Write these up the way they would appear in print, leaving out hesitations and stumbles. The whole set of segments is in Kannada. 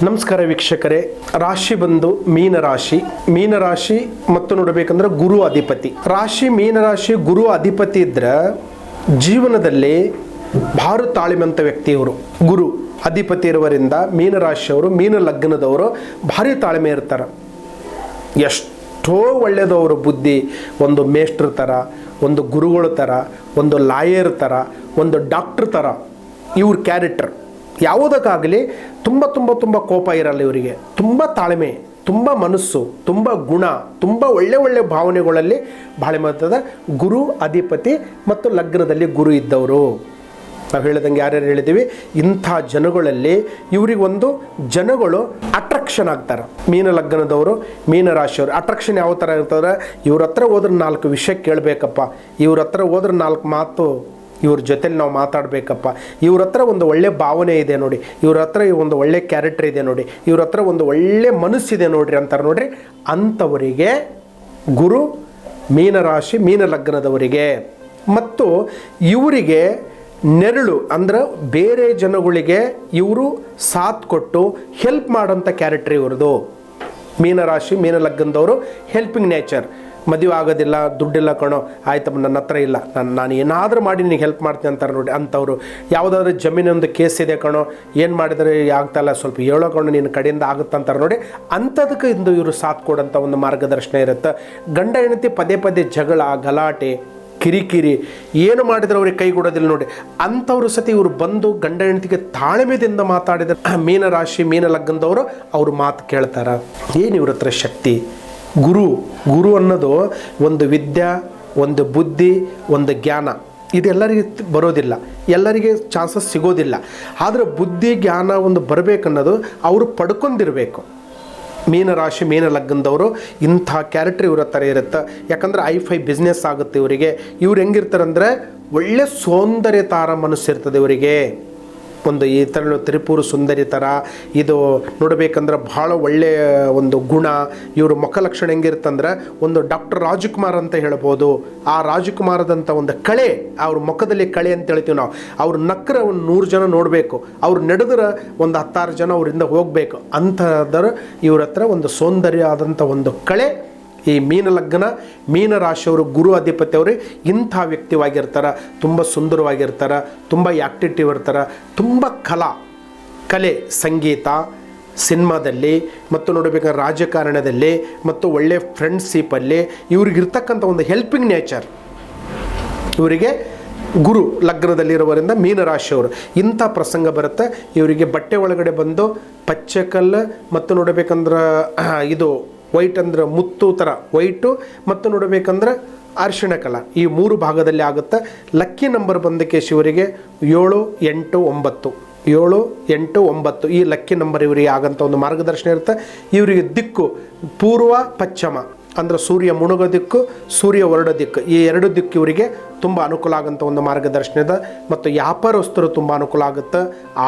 ನಮಸ್ಕಾರ ವೀಕ್ಷಕರೇ, ರಾಶಿ ಬಂದು ಮೀನರಾಶಿ ಮತ್ತು ನೋಡಬೇಕಂದ್ರೆ ಗುರು ಅಧಿಪತಿ ರಾಶಿ. ಮೀನರಾಶಿ ಗುರು ಅಧಿಪತಿ ಇದ್ರೆ ಜೀವನದಲ್ಲಿ ಭಾಳ ತಾಳ್ಮೆಂತ ವ್ಯಕ್ತಿಯವರು. ಗುರು ಅಧಿಪತಿ ಇರುವರಿಂದ ಮೀನರಾಶಿಯವರು, ಮೀನ ಲಗ್ನದವರು ಭಾರಿ ತಾಳ್ಮೆ ಇರ್ತಾರೆ. ಎಷ್ಟೋ ಒಳ್ಳೆಯದವರು ಬುದ್ಧಿ, ಒಂದು ಮೇಷ್ಟ್ರ ಥರ, ಒಂದು ಗುರುಗಳ ಥರ, ಒಂದು ಲಾಯರ್ ಥರ, ಒಂದು ಡಾಕ್ಟ್ರ್ ಥರ ಇವ್ರ ಕ್ಯಾರೆಕ್ಟರ್. ಯಾವುದಕ್ಕಾಗಲಿ ತುಂಬ ಕೋಪ ಇರಲ್ಲ ಇವರಿಗೆ. ತುಂಬ ತಾಳ್ಮೆ, ತುಂಬ ಮನಸ್ಸು, ತುಂಬ ಗುಣ, ತುಂಬ ಒಳ್ಳೆ ಭಾವನೆಗಳಲ್ಲಿ ಬಾಳೆ ಮಾಡ್ತದೆ. ಗುರು ಅಧಿಪತಿ ಮತ್ತು ಲಗ್ನದಲ್ಲಿ ಗುರು ಇದ್ದವರು ನಾವು ಹೇಳಿದಂಗೆ ಯಾರ್ಯಾರು ಹೇಳಿದ್ದೀವಿ, ಇಂಥ ಜನಗಳಲ್ಲಿ ಇವರಿಗೊಂದು ಜನಗಳು ಅಟ್ರಾಕ್ಷನ್ ಆಗ್ತಾರೆ. ಮೀನ ಲಗ್ನದವರು, ಮೀನರಾಶಿಯವರು ಅಟ್ರಾಕ್ಷನ್ ಯಾವ ಥರ ಇರ್ತದ್ರೆ, ಇವ್ರ ಹತ್ರ ಹೋದ್ರೆ 4 ವಿಷಯ ಕೇಳಬೇಕಪ್ಪ, ಇವ್ರ ಹತ್ರ ಹೋದ್ರೆ 4 ಮಾತು ಇವ್ರ ಜೊತೆಲಿ ನಾವು ಮಾತಾಡಬೇಕಪ್ಪ, ಇವ್ರ ಹತ್ರ ಒಂದು ಒಳ್ಳೆ ಭಾವನೆ ಇದೆ ನೋಡಿ, ಇವ್ರ ಹತ್ರ ಒಂದು ಒಳ್ಳೆ ಕ್ಯಾರೆಕ್ಟರ್ ಇದೆ ನೋಡಿ, ಇವ್ರ ಹತ್ರ ಒಂದು ಒಳ್ಳೆ ಮನಸ್ಸಿದೆ ನೋಡ್ರಿ ಅಂತಾರೆ ನೋಡ್ರಿ. ಅಂಥವರಿಗೆ ಗುರು ಮೀನರಾಶಿ, ಮೀನ ಲಗ್ನದವರಿಗೆ. ಮತ್ತು ಇವರಿಗೆ ನೆರಳು ಅಂದ್ರೆ ಬೇರೆ ಜನಗಳಿಗೆ ಇವರು ಸಾಥ್ ಕೊಟ್ಟು ಹೆಲ್ಪ್ ಮಾಡೋಂಥ ಕ್ಯಾರೆಕ್ಟರ್ ಇವ್ರದ್ದು. ಮೀನರಾಶಿ, ಮೀನ ಲಗ್ನದವರು ಹೆಲ್ಪಿಂಗ್ ನೇಚರ್. ಮದುವೆ ಆಗೋದಿಲ್ಲ, ದುಡ್ಡಿಲ್ಲ ಕಣೋ, ಆಯ್ತಮ್ಮ ನನ್ನ ಹತ್ರ ಇಲ್ಲ, ನಾನು ಏನಾದರೂ ಮಾಡಿ ನಿನಗೆ ಹೆಲ್ಪ್ ಮಾಡ್ತೀನಿ ಅಂತಾರೆ ನೋಡಿ ಅಂಥವ್ರು. ಯಾವುದಾದ್ರೂ ಜಮೀನೊಂದು ಕೇಸ್ ಇದೆ ಕಣೋ, ಏನು ಮಾಡಿದರೆ ಆಗ್ತಾಯಿಲ್ಲ, ಸ್ವಲ್ಪ ಹೇಳೋ ಕಣೋ, ನಿನ್ನ ಕಡೆಯಿಂದ ಆಗುತ್ತಂತಾರೆ ನೋಡಿ. ಅಂಥದಕ್ಕೆ ಇಂದು ಇವರು ಸಾಥ್ ಕೊಡೋಂಥ ಒಂದು ಮಾರ್ಗದರ್ಶನ ಇರುತ್ತೆ. ಗಂಡ ಹೆಂಡತಿ ಪದೇ ಜಗಳ, ಗಲಾಟೆ, ಕಿರಿಕಿರಿ ಏನು ಮಾಡಿದ್ರೆ ಅವ್ರಿಗೆ ಕೈಗೂಡೋದಿಲ್ಲ ನೋಡಿ. ಅಂಥವ್ರು ಸತಿ ಇವರು ಬಂದು ಗಂಡ ಹೆಂಡತಿಗೆ ತಾಳ್ಮೆದಿಂದ ಮಾತಾಡಿದರೆ ಮೀನರಾಶಿ, ಮೀನ ಲಗ್ನದವರು ಅವ್ರ ಮಾತು ಕೇಳ್ತಾರೆ. ಏನು ಇವ್ರ ಹತ್ರ ಶಕ್ತಿ. ಗುರು ಅನ್ನೋದು ಒಂದು ವಿದ್ಯೆ, ಒಂದು ಬುದ್ಧಿ, ಒಂದು ಜ್ಞಾನ. ಇದೆಲ್ಲರಿಗೆ ಬರೋದಿಲ್ಲ, ಎಲ್ಲರಿಗೆ ಚಾನ್ಸಸ್ ಸಿಗೋದಿಲ್ಲ. ಆದರೆ ಬುದ್ಧಿ ಜ್ಞಾನ ಒಂದು ಬರಬೇಕನ್ನೋದು ಅವರು ಪಡ್ಕೊಂಡಿರಬೇಕು. ಮೀನರಾಶಿ, ಮೀನ ಲಗ್ನದವರು ಇಂಥ ಕ್ಯಾರೆಕ್ಟರ್ ಇವ್ರ ಹತ್ರ ಇರುತ್ತೆ. ಯಾಕಂದರೆ ಐ ಬಿಸ್ನೆಸ್ ಆಗುತ್ತೆ ಇವರಿಗೆ. ಇವ್ರು ಹೆಂಗಿರ್ತಾರಂದರೆ ಒಳ್ಳೆ ಸೌಂದರ್ಯ ತಾರ ಮನಸ್ಸಿರ್ತದೆ ಇವರಿಗೆ. ಒಂದು ಈ ಥರ ತ್ರಿಪುರ ಸುಂದರಿ ಥರ ಇದು ನೋಡಬೇಕಂದ್ರೆ ಭಾಳ ಒಳ್ಳೆಯ ಒಂದು ಗುಣ. ಇವರು ಮುಖ ಲಕ್ಷಣ ಹೆಂಗಿರುತ್ತಂದ್ರೆ ಒಂದು ಡಾಕ್ಟರ್ ರಾಜಕುಮಾರ್ ಅಂತ ಹೇಳ್ಬೋದು. ಆ ರಾಜಕುಮಾರದಂಥ ಒಂದು ಕಳೆ, ಅವ್ರ ಮುಖದಲ್ಲಿ ಕಳೆ ಅಂತ ಹೇಳ್ತೀವಿ ನಾವು. ಅವ್ರು ನಕ್ಕರೆ ಒಂದು 100 ಜನ ನೋಡಬೇಕು, ಅವ್ರು ನಡೆದ್ರೆ ಒಂದು 10-6 ಜನ ಅವರಿಂದ ಹೋಗಬೇಕು. ಅಂಥದ್ರ ಇವ್ರ ಹತ್ರ ಒಂದು ಸೌಂದರ್ಯ ಆದಂಥ ಒಂದು ಕಳೆ ಈ ಮೀನ ಲಗ್ನ, ಮೀನರಾಶಿಯವರು, ಗುರು ಅಧಿಪತಿಯವರು ಇಂಥ ವ್ಯಕ್ತಿವಾಗಿರ್ತಾರೆ. ತುಂಬ ಸುಂದರವಾಗಿರ್ತಾರೆ, ತುಂಬ ಆ್ಯಕ್ಟಿವ್ ಇರ್ತಾರೆ, ತುಂಬ ಕಲೆ, ಸಂಗೀತ, ಸಿನಿಮಾದಲ್ಲಿ ಮತ್ತು ನೋಡಬೇಕಾದ್ರೆ ರಾಜಕಾರಣದಲ್ಲಿ ಮತ್ತು ಒಳ್ಳೆಯ ಫ್ರೆಂಡ್ಶಿಪ್ಪಲ್ಲಿ ಇವ್ರಿಗಿರ್ತಕ್ಕಂಥ ಒಂದು ಹೆಲ್ಪಿಂಗ್ ನೇಚರ್ ಇವರಿಗೆ ಗುರು ಲಗ್ನದಲ್ಲಿರುವರಿಂದ ಮೀನರಾಶಿಯವರು. ಇಂಥ ಪ್ರಸಂಗ ಬರುತ್ತೆ ಇವರಿಗೆ. ಬಟ್ಟೆ ಒಳಗಡೆ ಬಂದು ಪಚ್ಚೆಕಲ್ಲು ಮತ್ತು ನೋಡಬೇಕಂದ್ರೆ ಇದು ವೈಟ್ ಅಂದ್ರೆ ಮುತ್ತು ಥರ ವೈಟು ಮತ್ತು ನೋಡಬೇಕಂದ್ರೆ ಅರಿಶಿಣ ಕಲರ್, ಈ 3 ಭಾಗದಲ್ಲಿ ಆಗುತ್ತೆ. ಲಕ್ಕಿ ನಂಬರ್ ಬಂದಕ್ಕೆ ಶಿವರಿಗೆ 7, 8, 9 7, 8, 9 ಈ ಲಕ್ಕಿ ನಂಬರ್ ಇವರಿಗೆ ಆಗಂಥ ಒಂದು ಮಾರ್ಗದರ್ಶನ ಇರುತ್ತೆ. ಇವರಿಗೆ ದಿಕ್ಕು ಪೂರ್ವ, ಪಶ್ಚಿಮ ಅಂದರೆ ಸೂರ್ಯ ಮುಳುಗೋ ದಿಕ್ಕು, ಸೂರ್ಯ ಹೊರಡೋ ದಿಕ್ಕು, ಈ 2 ದಿಕ್ಕು ಇವರಿಗೆ ತುಂಬ ಅನುಕೂಲ ಆಗೋಂಥ ಒಂದು ಮಾರ್ಗದರ್ಶನ ಇದೆ. ಮತ್ತು ವ್ಯಾಪಾರಸ್ಥರು ತುಂಬ ಅನುಕೂಲ ಆಗುತ್ತೆ,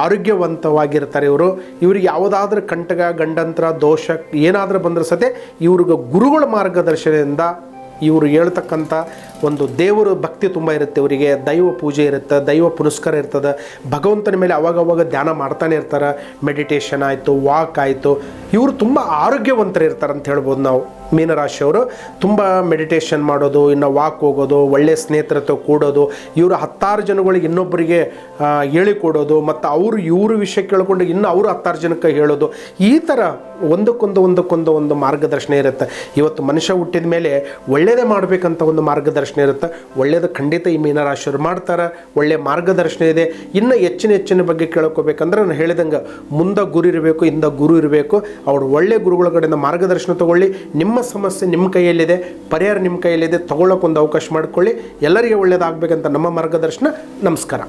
ಆರೋಗ್ಯವಂತವಾಗಿರ್ತಾರೆ ಇವರು. ಇವ್ರಿಗೆ ಯಾವುದಾದ್ರೂ ಕಂಟಕ, ಗಂಡಂತರ ದೋಷ ಏನಾದರೂ ಬಂದರೆ ಸತೆ ಇವ್ರಿಗೆ ಗುರುಗಳ ಮಾರ್ಗದರ್ಶನದಿಂದ ಇವರು ಹೇಳ್ತಕ್ಕಂಥ ಒಂದು ದೇವರ ಭಕ್ತಿ ತುಂಬ ಇರುತ್ತೆ ಇವರಿಗೆ. ದೈವ ಪೂಜೆ ಇರುತ್ತೆ, ದೈವ ಪುನಸ್ಕಾರ ಇರ್ತದೆ. ಭಗವಂತನ ಮೇಲೆ ಅವಾಗವಾಗ ಧ್ಯಾನ ಮಾಡ್ತಾನೆ ಇರ್ತಾರೆ. ಮೆಡಿಟೇಷನ್ ಆಯಿತು, ವಾಕ್ ಆಯಿತು. ಇವರು ತುಂಬ ಆರೋಗ್ಯವಂತರು ಇರ್ತಾರೆ ಅಂತ ಹೇಳ್ಬೋದು ನಾವು. ಮೀನರಾಶಿಯವರು ತುಂಬ ಮೆಡಿಟೇಷನ್ ಮಾಡೋದು, ಇನ್ನು ವಾಕ್ ಹೋಗೋದು, ಒಳ್ಳೆಯ ಸ್ನೇಹಿತರ ಹತ್ರ ಕೂಡೋದು, ಇವರು 10 ಜನಗಳಿಗೆ ಇನ್ನೊಬ್ಬರಿಗೆ ಹೇಳಿಕೊಡೋದು, ಮತ್ತು ಇವರು ವಿಷಯ ಕೇಳಿಕೊಂಡು ಇನ್ನು ಅವರು 10 ಜನಕ್ಕೆ ಹೇಳೋದು. ಈ ಥರ ಒಂದಕ್ಕೊಂದು ಒಂದು ಮಾರ್ಗದರ್ಶನ ಇರುತ್ತೆ. ಇವತ್ತು ಮನುಷ್ಯ ಹುಟ್ಟಿದ ಮೇಲೆ ಒಳ್ಳೆಯದೇ ಮಾಡಬೇಕಂತ ಒಂದು ಮಾರ್ಗದರ್ಶನ ಇರುತ್ತೆ. ಒಳ್ಳೆಯದು ಖಂಡಿತ ಈ ಮೀನರಾಶಿಯವರು ಮಾಡ್ತಾರೆ. ಒಳ್ಳೆಯ ಮಾರ್ಗದರ್ಶನ ಇದೆ. ಇನ್ನು ಹೆಚ್ಚಿನ ಬಗ್ಗೆ ಕೇಳ್ಕೋಬೇಕಂದ್ರೆ ನಾನು ಹೇಳಿದಂಗೆ ಮುಂದೆ ಗುರು ಇರಬೇಕು, ಹಿಂದೆ ಗುರು ಇರಬೇಕು. ಅವರು ಒಳ್ಳೆಯ ಗುರುಗಳ ಕಡೆಯಿಂದ ಮಾರ್ಗದರ್ಶನ ತೊಗೊಳ್ಳಿ. ನಿಮ್ಮ ಸಮಸ್ಯೆ ನಿಮ್ಮ ಕೈಯಲ್ಲಿದೆ, ಪರಿಹಾರ ನಿಮ್ಮ ಕೈಯಲ್ಲಿದೆ. ತೊಗೊಳ್ಳೋಕೆ ಒಂದು ಅವಕಾಶ ಮಾಡಿಕೊಳ್ಳಿ. ಎಲ್ಲರಿಗೆ ಒಳ್ಳೆಯದಾಗಬೇಕಂತ ನಮ್ಮ ಮಾರ್ಗದರ್ಶನ. ನಮಸ್ಕಾರ.